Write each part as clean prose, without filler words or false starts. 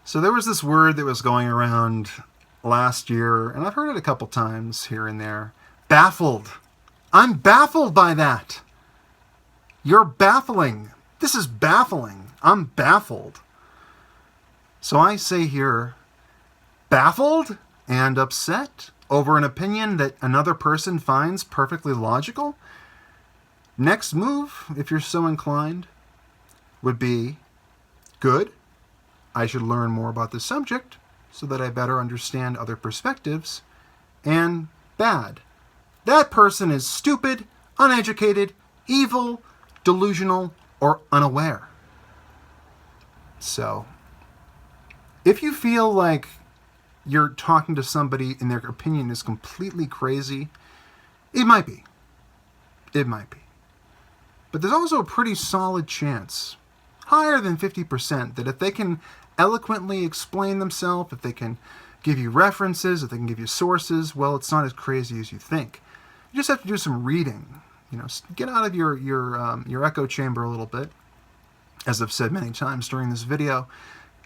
So there was this word that was going around last year, and I've heard it a couple times here and there. Baffled. I'm baffled by that. You're baffling. This is baffling. I'm baffled. So I say here, baffled and upset over an opinion that another person finds perfectly logical? Next move, if you're so inclined, would be good. I should learn more about the subject so that I better understand other perspectives. And bad. That person is stupid, uneducated, evil, delusional, or unaware. So, if you feel like you're talking to somebody and their opinion is completely crazy, it might be. It might be. But there's also a pretty solid chance, higher than 50%, that if they can eloquently explain themselves, if they can give you references, if they can give you sources, well, it's not as crazy as you think. You just have to do some reading. Get out of your echo chamber a little bit, as I've said many times during this video,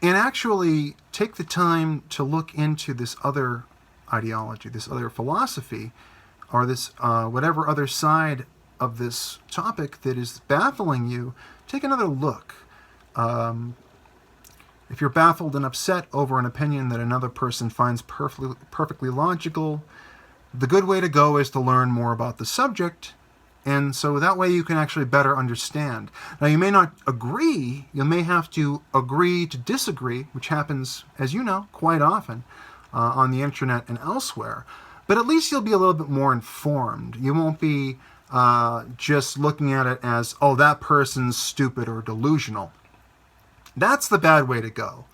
and actually take the time to look into this other ideology, this other philosophy, or this whatever other side of this topic that is baffling you. Take another look. If you're baffled and upset over an opinion that another person finds perfectly logical, the good way to go is to learn more about the subject, and so that way you can actually better understand. Now, you may not agree. You may have to agree to disagree, which happens, as you know, quite often on the internet and elsewhere. But at least you'll be a little bit more informed. You won't be just looking at it as, oh, that person's stupid or delusional. That's the bad way to go.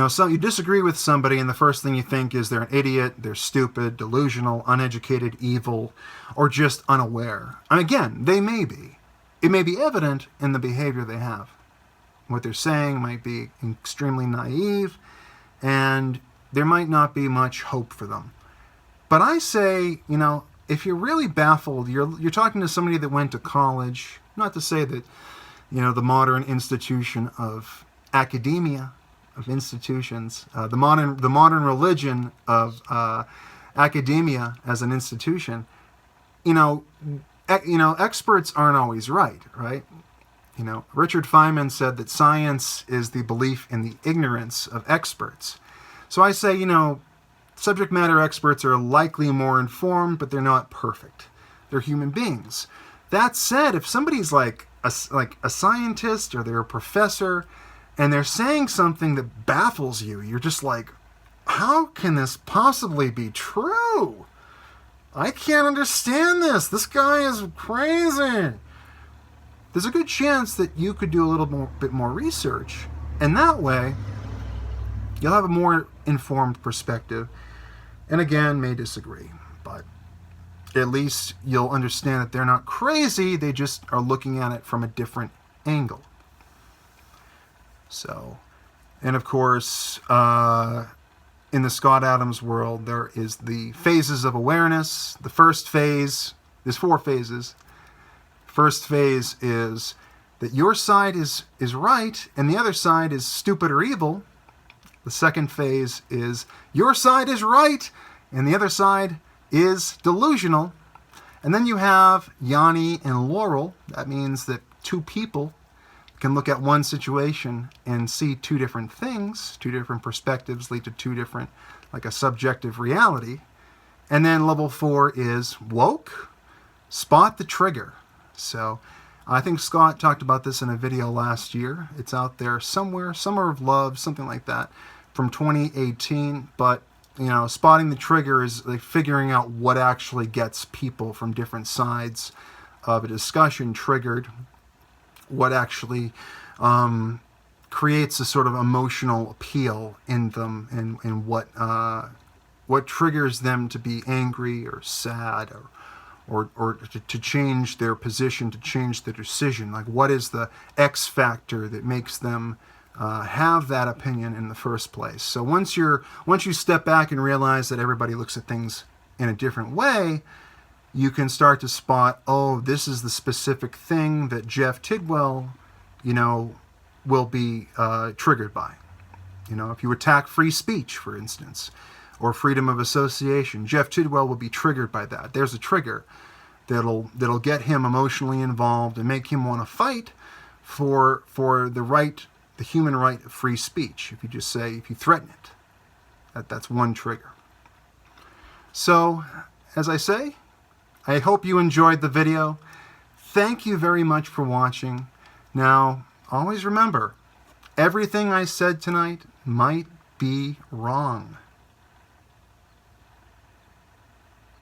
So you disagree with somebody, and the first thing you think is they're an idiot, they're stupid, delusional, uneducated, evil, or just unaware. And again, they may be. It may be evident in the behavior they have. What they're saying might be extremely naive, and there might not be much hope for them. But I say, if you're really baffled, you're talking to somebody that went to college, not to say that, the modern institution of academia, of institutions, the modern religion of academia as an institution, experts aren't always right? Richard Feynman said that science is the belief in the ignorance of experts. So I say, subject matter experts are likely more informed, but they're not perfect. They're human beings. That said, if somebody's like a scientist or they're a professor, and they're saying something that baffles you, you're just like, how can this possibly be true? I can't understand this. This guy is crazy. There's a good chance that you could do a little bit more research, and that way you'll have a more informed perspective, and again, may disagree, but at least you'll understand that they're not crazy, they just are looking at it from a different angle. So, and of course, in the Scott Adams world, there is the phases of awareness. The first phase, there's 4 phases. First phase is that your side is right and the other side is stupid or evil. The second phase is your side is right and the other side is delusional. And then you have Yanni and Laurel. That means that 2 people can look at one situation and see 2 different things, 2 different perspectives lead to 2 different, like a subjective reality. And then level 4 is woke, spot the trigger. So I think Scott talked about this in a video last year. It's out there somewhere, Summer of Love, something like that, from 2018. But, spotting the trigger is like figuring out what actually gets people from different sides of a discussion triggered, what actually creates a sort of emotional appeal in them, and what triggers them to be angry or sad or to change their position, to change their decision. Like, what is the X factor that makes them have that opinion in the first place? So once you step back and realize that everybody looks at things in a different way, you can start to spot, oh, this is the specific thing that Jeff Tidwell, will be triggered by. You know, if you attack free speech, for instance, or freedom of association, Jeff Tidwell will be triggered by that. There's a trigger that'll get him emotionally involved and make him want to fight for the human right of free speech. If you threaten it, that's one trigger. So, as I say, I hope you enjoyed the video. Thank you very much for watching. Now, always remember, everything I said tonight might be wrong.